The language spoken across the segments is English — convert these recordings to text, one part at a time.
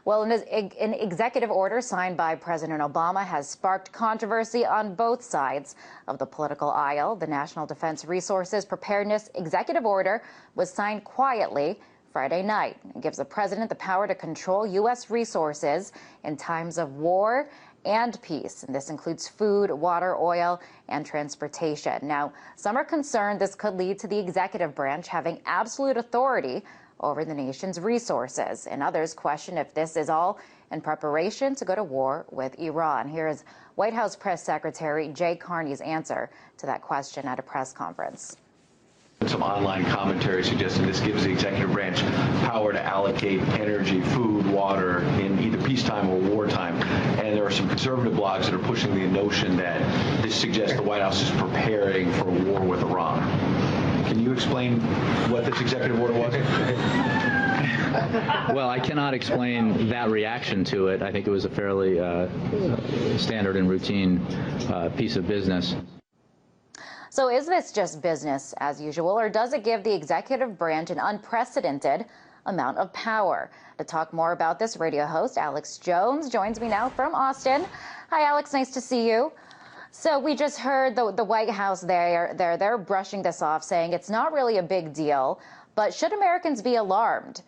Well, an executive order signed by President Obama has sparked controversy on both sides of the political aisle. The National Defense Resources Preparedness Executive Order was signed quietly Friday night. It gives the president the power to control U.S. resources in times of war and peace. And this includes food, water, oil, and transportation. Now, some are concerned this could lead to the executive branch having absolute authority over the nation's resources. And others question if this is all in preparation to go to war with Iran. Here is White House Press Secretary Jay Carney's answer to that question at a press conference. Some online commentary suggesting this gives the executive branch power to allocate energy, food, water in either peacetime or wartime. And there are some conservative blogs that are pushing the notion that this suggests the White House is preparing for a war with Iran. Can you explain what this executive order was? Well, I cannot explain that reaction to it. I think it was a fairly standard and routine piece of business. So is this just business as usual, or does it give the executive branch an unprecedented amount of power? To talk more about this, radio host Alex Jones joins me now from Austin. Hi, Alex. Nice to see you. So we just heard the White House they're brushing this off, saying it's not really a big deal. But should Americans be alarmed?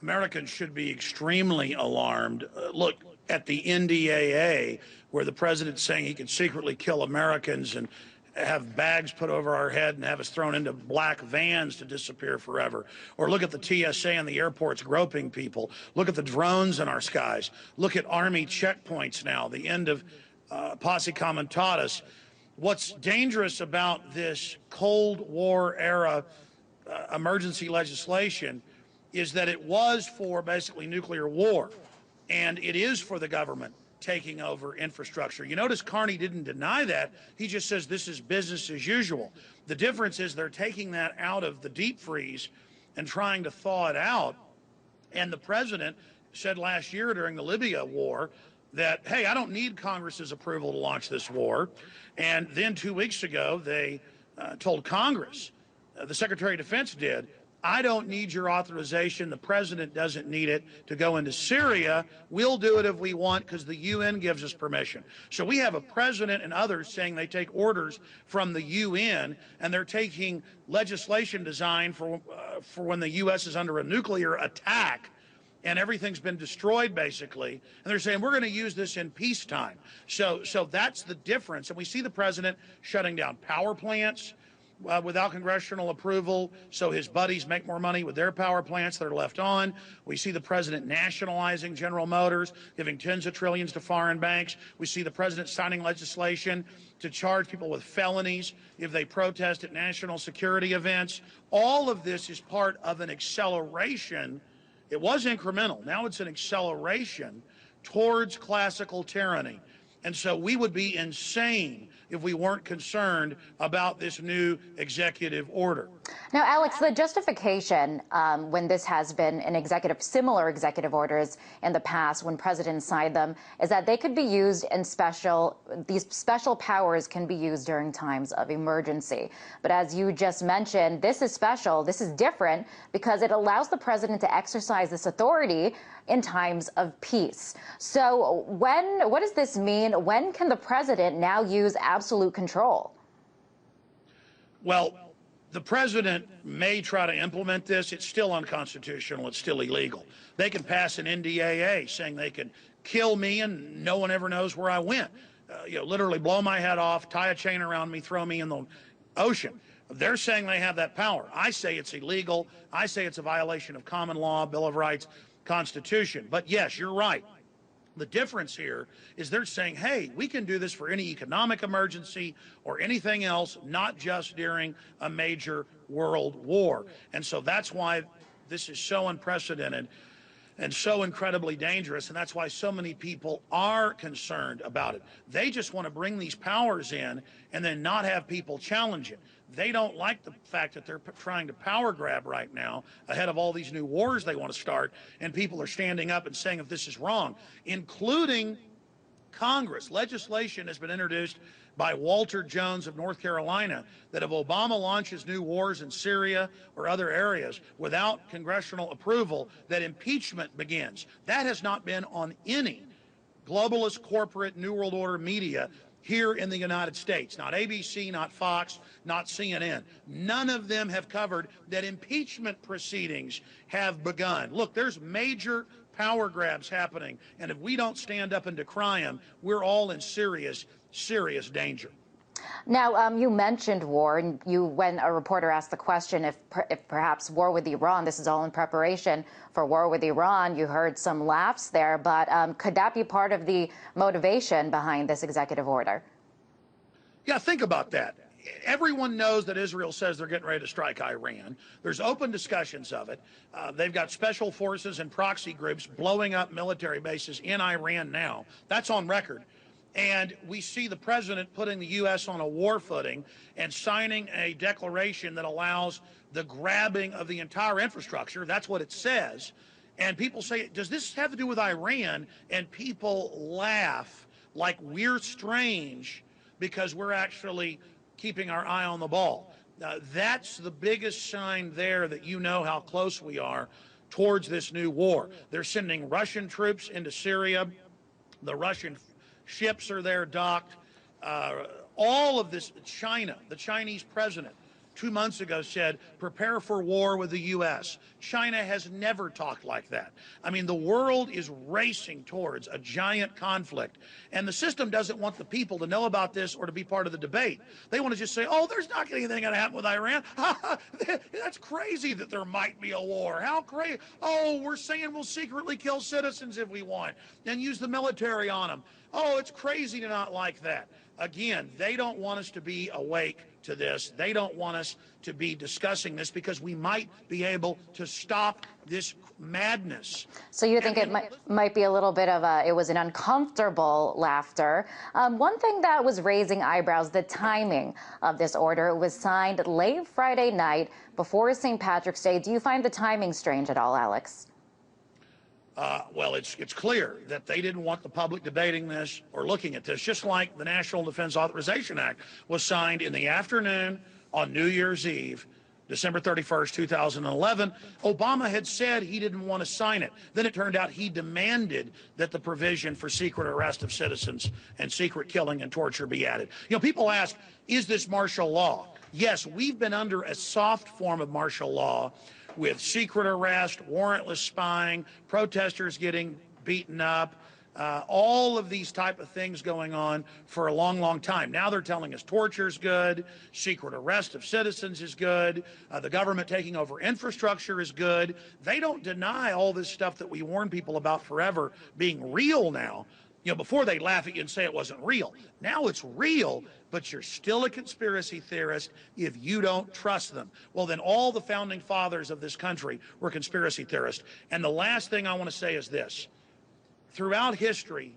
Americans should be extremely alarmed. Look at the NDAA, where the president's saying he could secretly kill Americans and have bags put over our head and have us thrown into black vans to disappear forever. Or look at the TSA on the airports groping people. Look at the drones in our skies. Look at Army checkpoints now, the end of posse comitatus. What's dangerous about this Cold War era emergency legislation is that it was for basically nuclear war, and it is for the government taking over infrastructure. You notice Carney didn't deny that. He just says this is business as usual. The difference is they're taking that out of the deep freeze and trying to thaw it out. And the president said last year during the Libya war that, hey, I don't need Congress's approval to launch this war. And then 2 weeks ago, they told Congress, the Secretary of Defense did, I don't need your authorization. The president doesn't need it to go into Syria. We'll do it if we want because the UN gives us permission. So we have a president and others saying they take orders from the UN, and they're taking legislation designed for when the U.S. is under a nuclear attack and everything's been destroyed, basically. And they're saying, we're going to use this in peacetime. So that's the difference. And we see the president shutting down power plants without congressional approval, so his buddies make more money with their power plants that are left on. We see the president nationalizing General Motors, giving tens of trillions to foreign banks. We see the president signing legislation to charge people with felonies if they protest at national security events. All of this is part of an acceleration. It was incremental. Now it's an acceleration towards classical tyranny. And so we would be insane if we weren't concerned about this new executive order. Now, Alex, the justification when this has been similar executive orders in the past, when presidents signed them, is that they could be used in these special powers can be used during times of emergency. But as you just mentioned, this is special, this is different, because it allows the president to exercise this authority in times of peace. So what does this mean? When can the president now use absolute control? Well, the president may try to implement this. It's still unconstitutional. It's still illegal. They can pass an NDAA saying they can kill me and no one ever knows where I went. Literally blow my head off, tie a chain around me, throw me in the ocean. They're saying they have that power. I say it's illegal. I say it's a violation of common law, Bill of Rights, Constitution. But yes, you're right. The difference here is they're saying, hey, we can do this for any economic emergency or anything else, not just during a major world war. And so that's why this is so unprecedented and so incredibly dangerous, and that's why so many people are concerned about it. They just want to bring these powers in and then not have people challenge it. They don't like the fact that they're trying to power grab right now ahead of all these new wars they want to start, and people are standing up and saying if this is wrong, including Congress, legislation has been introduced by Walter Jones of North Carolina that if Obama launches new wars in Syria or other areas without congressional approval, that impeachment begins. That has not been on any globalist corporate New World Order media here in the United States. Not ABC, not Fox, not CNN. None of them have covered that impeachment proceedings have begun. Look, there's major power grabs happening, and if we don't stand up and decry them, we're all in serious, serious danger. Now, you mentioned war, and when a reporter asked the question if perhaps war with Iran, this is all in preparation for war with Iran, you heard some laughs there, but could that be part of the motivation behind this executive order? Yeah, think about that. Everyone knows that Israel says they're getting ready to strike Iran. There's open discussions of it. They've got special forces and proxy groups blowing up military bases in Iran now. That's on record. And we see the president putting the U.S. on a war footing and signing a declaration that allows the grabbing of the entire infrastructure. That's what it says. And people say, does this have to do with Iran? And people laugh like we're strange because we're actually keeping our eye on the ball. That's the biggest sign there that you know how close we are towards this new war. They're sending Russian troops into Syria. The Russian ships are there docked. All of this, China, the Chinese president 2 months ago said, prepare for war with the U.S. China has never talked like that. I mean, the world is racing towards a giant conflict, and the system doesn't want the people to know about this or to be part of the debate. They want to just say, oh, there's not anything going to happen with Iran. That's crazy that there might be a war. How crazy. Oh, we're saying we'll secretly kill citizens if we want and use the military on them. Oh, it's crazy to not like that. Again, they don't want us to be awake to this. They don't want us to be discussing this because we might be able to stop this madness. So you think it might be a little bit of it was an uncomfortable laughter. One thing that was raising eyebrows, the timing of this order. It was signed late Friday night before St. Patrick's Day. Do you find the timing strange at all, Alex? Well, it's clear that they didn't want the public debating this or looking at this, just like the National Defense Authorization Act was signed in the afternoon on New Year's Eve, December 31st, 2011. Obama had said he didn't want to sign it. Then it turned out he demanded that the provision for secret arrest of citizens and secret killing and torture be added. You know, people ask, is this martial law? Yes, we've been under a soft form of martial law with secret arrest, warrantless spying, protesters getting beaten up, all of these type of things going on for a long, long time. Now they're telling us torture is good, secret arrest of citizens is good, the government taking over infrastructure is good. They don't deny all this stuff that we warn people about forever being real now. You know, before they laugh at you and say it wasn't real. Now it's real, but you're still a conspiracy theorist if you don't trust them. Well, then all the founding fathers of this country were conspiracy theorists. And the last thing I want to say is this. Throughout history,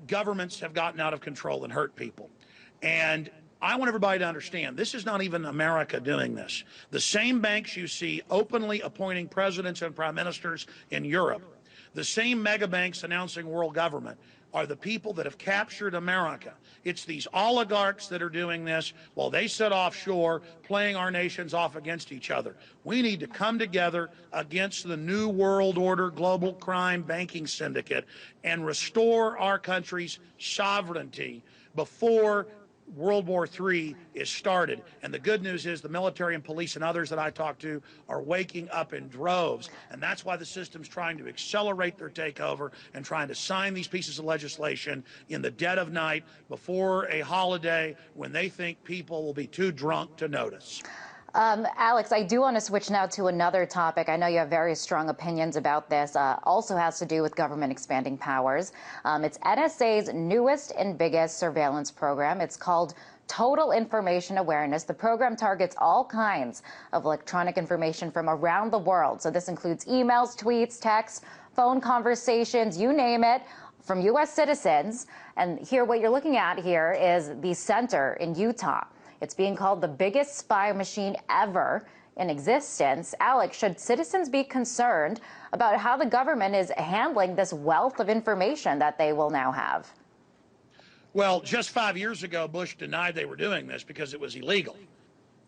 governments have gotten out of control and hurt people. And I want everybody to understand, this is not even America doing this. The same banks you see openly appointing presidents and prime ministers in Europe, the same mega banks announcing world government, are the people that have captured America. It's these oligarchs that are doing this while they sit offshore playing our nations off against each other. We need to come together against the New World Order global crime banking syndicate and restore our country's sovereignty before World War III is started. And the good news is the military and police and others that I talk to are waking up in droves. And that's why the system's trying to accelerate their takeover and trying to sign these pieces of legislation in the dead of night before a holiday when they think people will be too drunk to notice. Alex, I do want to switch now to another topic. I know you have very strong opinions about this. Also has to do with government expanding powers. It's NSA's newest and biggest surveillance program. It's called Total Information Awareness. The program targets all kinds of electronic information from around the world. So this includes emails, tweets, texts, phone conversations, you name it, from U.S. citizens. And here, what you're looking at here is the center in Utah. It's being called the biggest spy machine ever in existence. Alex, should citizens be concerned about how the government is handling this wealth of information that they will now have? Well, just 5 years ago, Bush denied they were doing this because it was illegal.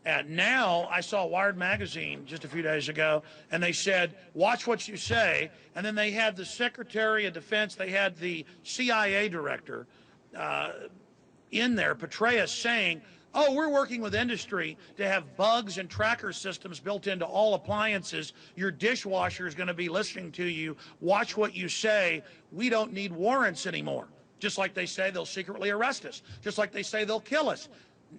And now I saw Wired magazine just a few days ago, and they said, watch what you say. And then they had the Secretary of Defense, they had the CIA director in there, Petraeus, saying, oh, we're working with industry to have bugs and tracker systems built into all appliances. Your dishwasher is going to be listening to you. Watch what you say. We don't need warrants anymore. Just like they say they'll secretly arrest us. Just like they say they'll kill us.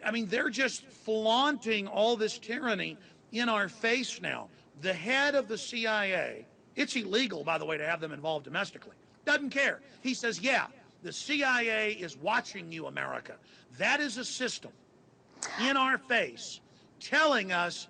I mean, they're just flaunting all this tyranny in our face now. The head of the CIA, it's illegal, by the way, to have them involved domestically. Doesn't care. He says, yeah, the CIA is watching you, America. That is a system in our face telling us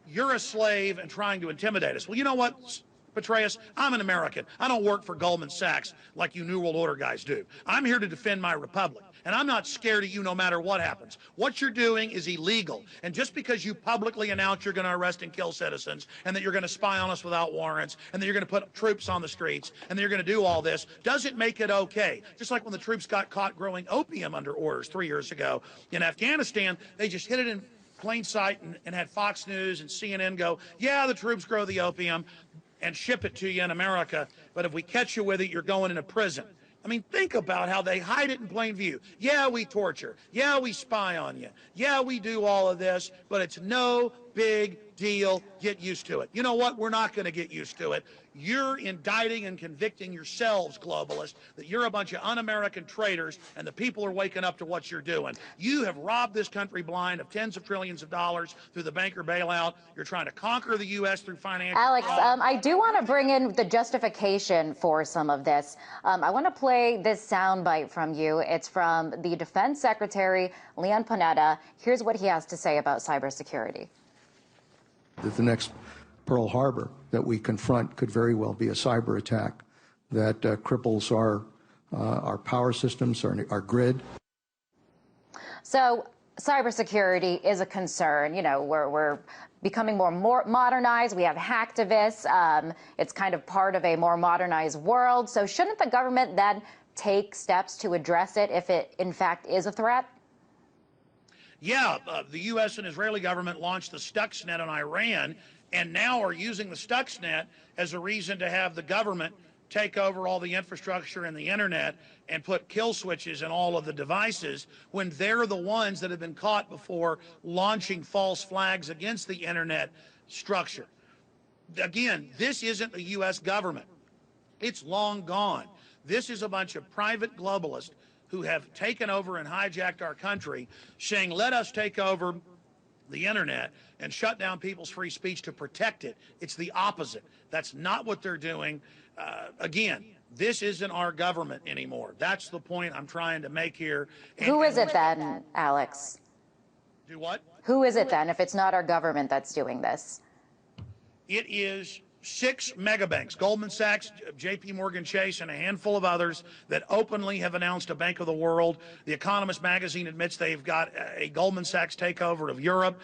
you're a slave and trying to intimidate us. Well, you know what, Petraeus? I'm an American. I don't work for Goldman Sachs like you New World Order guys do. I'm here to defend my republic, and I'm not scared of you no matter what happens. What you're doing is illegal, and just because you publicly announce you're going to arrest and kill citizens, and that you're going to spy on us without warrants, and that you're going to put troops on the streets, and that you're going to do all this, doesn't make it okay. Just like when the troops got caught growing opium under orders 3 years ago in Afghanistan, they just hid it in plain sight and had Fox News and CNN go, yeah, the troops grow the opium and ship it to you in America, but if we catch you with it, you're going into prison. I mean, think about how they hide it in plain view. Yeah, we torture. Yeah, we spy on you. Yeah, we do all of this, but it's no big deal. Get used to it. You know what? We're not going to get used to it. You're indicting and convicting yourselves, globalists, that you're a bunch of un-American traitors, and the people are waking up to what you're doing. You have robbed this country blind of tens of trillions of dollars through the banker bailout. You're trying to conquer the U.S. through financial Alex, I do want to bring in the justification for some of this. I want to play this soundbite from you. It's from the Defense Secretary, Leon Panetta. Here's what he has to say about cybersecurity. That the next Pearl Harbor that we confront could very well be a cyber attack that cripples our power systems, our grid. So cybersecurity is a concern. You know, we're becoming more modernized. We have hacktivists. It's kind of part of a more modernized world. So shouldn't the government then take steps to address it if it, in fact, is a threat? Yeah, the U.S. and Israeli government launched the Stuxnet on Iran, and now are using the Stuxnet as a reason to have the government take over all the infrastructure and the internet and put kill switches in all of the devices, when they're the ones that have been caught before launching false flags against the internet structure. Again, this isn't the U.S. government. It's long gone. This is a bunch of private globalists who have taken over and hijacked our country, saying, let us take over the internet and shut down people's free speech to protect it. It's the opposite. That's not what they're doing. Again, this isn't our government anymore. That's the point I'm trying to make here. Who is it then, Alex? Do what? Who is it then if it's not our government that's doing this? It is 6 megabanks, Goldman Sachs, JP Morgan Chase, and a handful of others that openly have announced a Bank of the World. The Economist magazine admits they've got a Goldman Sachs takeover of Europe,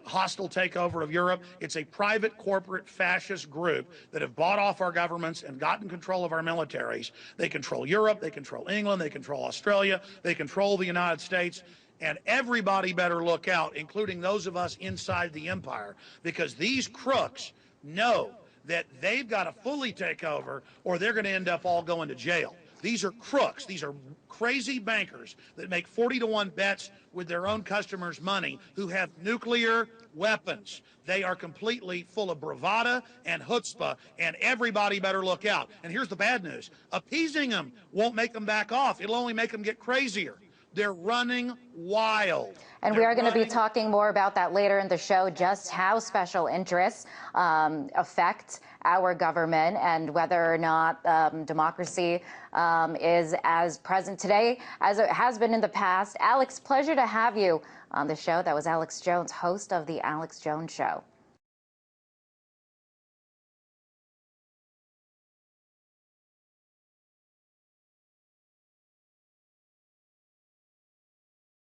hostile takeover of Europe. It's a private corporate fascist group that have bought off our governments and gotten control of our militaries. They control Europe, they control England, they control Australia, they control the United States. And everybody better look out, including those of us inside the empire, because these crooks know that they've got to fully take over or they're going to end up all going to jail. These are crooks. These are crazy bankers that make 40-to-1 bets with their own customers' money who have nuclear weapons. They are completely full of bravado and chutzpah, and everybody better look out. And here's the bad news. Appeasing them won't make them back off. It'll only make them get crazier. They're running wild. And we are going to be talking more about that later in the show, just how special interests affect our government and whether or not democracy is as present today as it has been in the past. Alex, pleasure to have you on the show. That was Alex Jones, host of The Alex Jones Show.